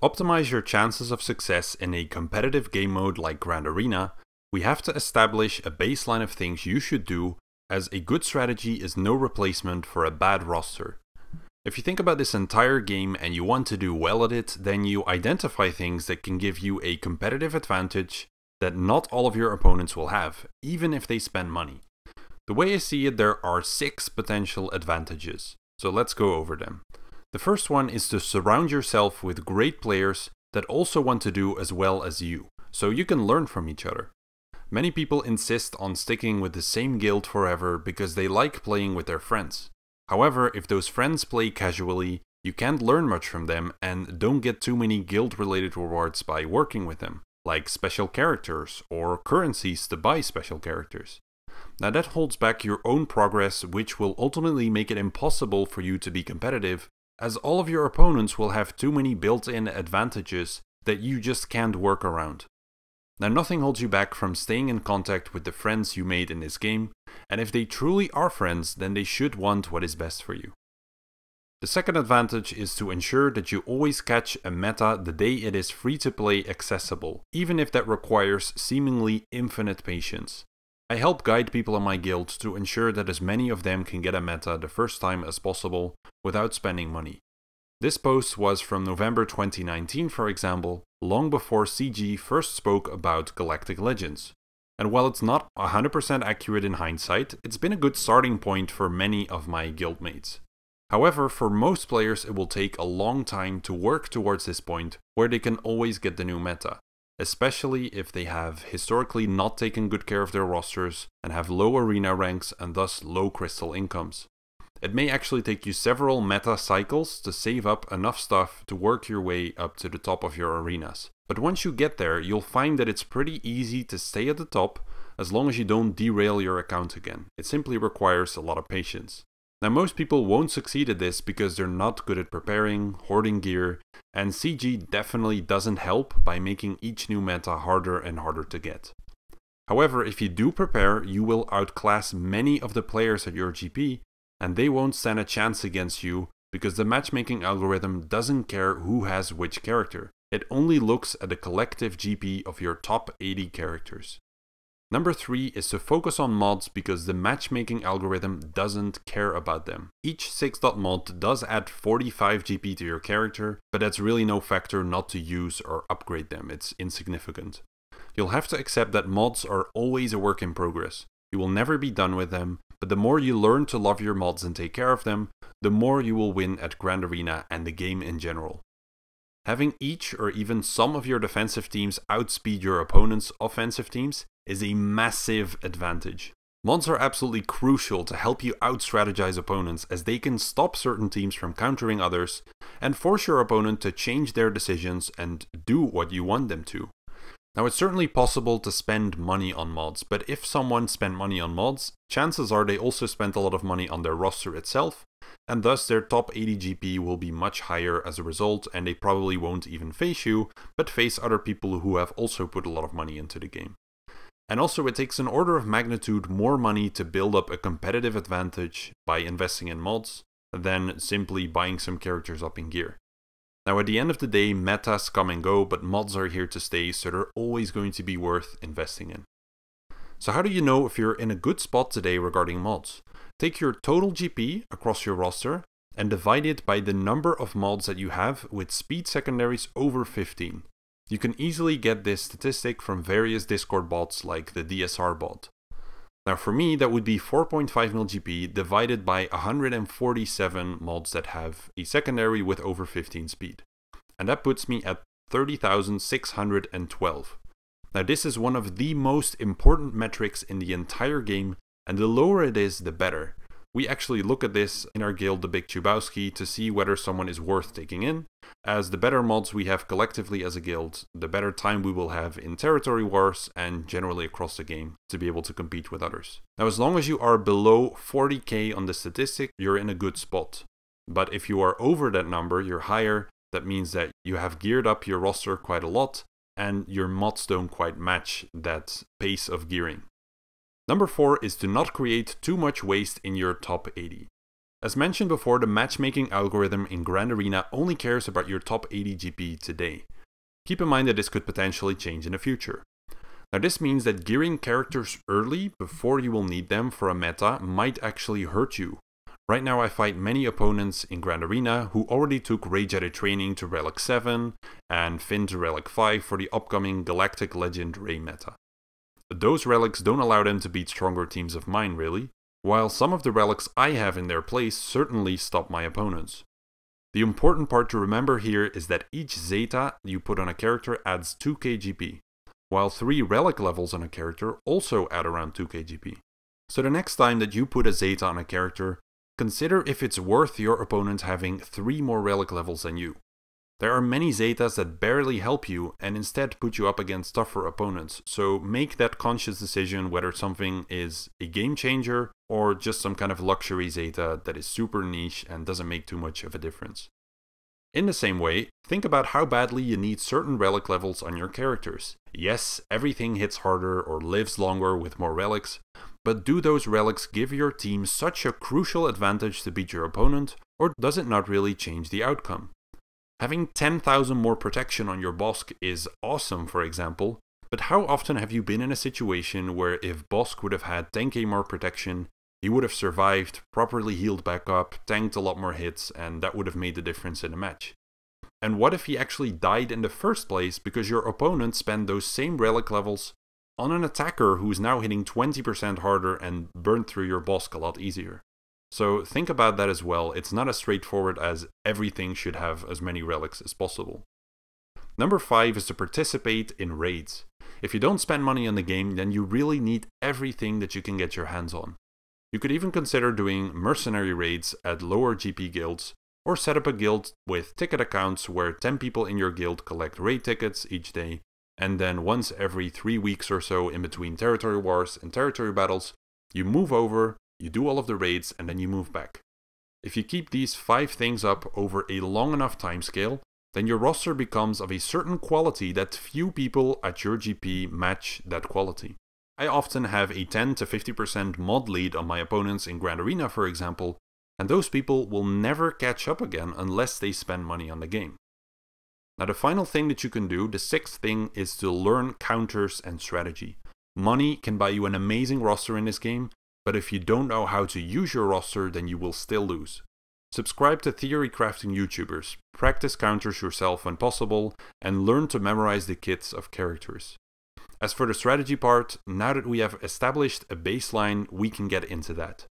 optimize your chances of success in a competitive game mode like Grand Arena, we have to establish a baseline of things you should do, as a good strategy is no replacement for a bad roster. If you think about this entire game and you want to do well at it, then you identify things that can give you a competitive advantage that not all of your opponents will have, even if they spend money. The way I see it, there are 6 potential advantages, so let's go over them. The first one is to surround yourself with great players that also want to do as well as you, so you can learn from each other. Many people insist on sticking with the same guild forever because they like playing with their friends. However, if those friends play casually, you can't learn much from them and don't get too many guild-related rewards by working with them, like special characters or currencies to buy special characters. Now that holds back your own progress, which will ultimately make it impossible for you to be competitive, as all of your opponents will have too many built-in advantages that you just can't work around. Now nothing holds you back from staying in contact with the friends you made in this game, and if they truly are friends, then they should want what is best for you. The second advantage is to ensure that you always catch a meta the day it is free to play accessible, even if that requires seemingly infinite patience. I help guide people in my guild to ensure that as many of them can get a meta the first time as possible without spending money. This post was from November 2019, for example, long before CG first spoke about Galactic Legends. And while it's not 100% accurate in hindsight, it's been a good starting point for many of my guildmates. However, for most players it will take a long time to work towards this point where they can always get the new meta, especially if they have historically not taken good care of their rosters and have low arena ranks and thus low crystal incomes. It may actually take you several meta cycles to save up enough stuff to work your way up to the top of your arenas. But once you get there, you'll find that it's pretty easy to stay at the top as long as you don't derail your account again. It simply requires a lot of patience. Now most people won't succeed at this because they're not good at preparing, hoarding gear, and CG definitely doesn't help by making each new meta harder and harder to get. However, if you do prepare, you will outclass many of the players at your GP, and they won't stand a chance against you because the matchmaking algorithm doesn't care who has which character. It only looks at the collective GP of your top 80 characters. Number 3 is to focus on mods because the matchmaking algorithm doesn't care about them. Each 6.mod does add 45 GP to your character, but that's really no factor not to use or upgrade them. It's insignificant. You'll have to accept that mods are always a work in progress. You will never be done with them, but the more you learn to love your mods and take care of them, the more you will win at Grand Arena and the game in general. Having each or even some of your defensive teams outspeed your opponent's offensive teams is a massive advantage. Mods are absolutely crucial to help you out-strategize opponents, as they can stop certain teams from countering others and force your opponent to change their decisions and do what you want them to. Now it's certainly possible to spend money on mods, but if someone spent money on mods, chances are they also spent a lot of money on their roster itself, and thus their top 80 GP will be much higher as a result, and they probably won't even face you, but face other people who have also put a lot of money into the game. And also it takes an order of magnitude more money to build up a competitive advantage by investing in mods than simply buying some characters up in gear. Now at the end of the day, metas come and go, but mods are here to stay, so they're always going to be worth investing in. So how do you know if you're in a good spot today regarding mods? Take your total GP across your roster and divide it by the number of mods that you have with speed secondaries over 15. You can easily get this statistic from various Discord bots like the DSR bot. Now for me, that would be 4.5 mil GP divided by 147 mods that have a secondary with over 15 speed. And that puts me at 30,612. Now this is one of the most important metrics in the entire game, and the lower it is, the better. We actually look at this in our guild, the Big Chubowski, to see whether someone is worth taking in, as the better mods we have collectively as a guild, the better time we will have in territory wars and generally across the game to be able to compete with others. Now as long as you are below 40k on the statistic, you're in a good spot. But if you are over that number, you're higher, that means that you have geared up your roster quite a lot and your mods don't quite match that pace of gearing. Number 4 is to not create too much waste in your top 80. As mentioned before, the matchmaking algorithm in Grand Arena only cares about your top 80 GP today. Keep in mind that this could potentially change in the future. Now this means that gearing characters early before you will need them for a meta might actually hurt you. Right now I fight many opponents in Grand Arena who already took Ray Jedi training to Relic 7 and Finn to Relic 5 for the upcoming Galactic Legend Ray meta. Those relics don't allow them to beat stronger teams of mine really, while some of the relics I have in their place certainly stop my opponents. The important part to remember here is that each Zeta you put on a character adds 2k GP, while 3 relic levels on a character also add around 2k GP. So the next time that you put a Zeta on a character, consider if it's worth your opponent having 3 more relic levels than you. There are many Zetas that barely help you and instead put you up against tougher opponents, so make that conscious decision whether something is a game changer or just some kind of luxury Zeta that is super niche and doesn't make too much of a difference. In the same way, think about how badly you need certain relic levels on your characters. Yes, everything hits harder or lives longer with more relics, but do those relics give your team such a crucial advantage to beat your opponent, or does it not really change the outcome? Having 10,000 more protection on your Bossk is awesome, for example, but how often have you been in a situation where if Bossk would have had 10k more protection, he would have survived, properly healed back up, tanked a lot more hits, and that would have made the difference in a match? And what if he actually died in the first place because your opponent spent those same relic levels on an attacker who's now hitting 20% harder and burned through your Bossk a lot easier? So think about that as well. It's not as straightforward as everything should have as many relics as possible. Number 5 is to participate in raids. If you don't spend money on the game, then you really need everything that you can get your hands on. You could even consider doing mercenary raids at lower GP guilds, or set up a guild with ticket accounts where 10 people in your guild collect raid tickets each day, and then once every 3 weeks or so in between territory wars and territory battles, you move over, you do all of the raids, and then you move back. If you keep these 5 things up over a long enough timescale, then your roster becomes of a certain quality that few people at your GP match that quality. I often have a 10 to 50% mod lead on my opponents in Grand Arena, for example, and those people will never catch up again unless they spend money on the game. Now the final thing that you can do, the 6th thing, is to learn counters and strategy. Money can buy you an amazing roster in this game, but if you don't know how to use your roster, then you will still lose. Subscribe to Theory Crafting YouTubers, practice counters yourself when possible, and learn to memorize the kits of characters. As for the strategy part, now that we have established a baseline, we can get into that.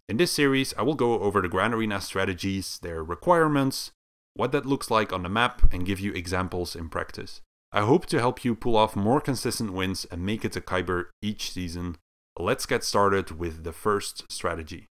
In this series, I will go over the Grand Arena strategies, their requirements, what that looks like on the map, and give you examples in practice. I hope to help you pull off more consistent wins and make it to Kyber each season. Let's get started with the first strategy.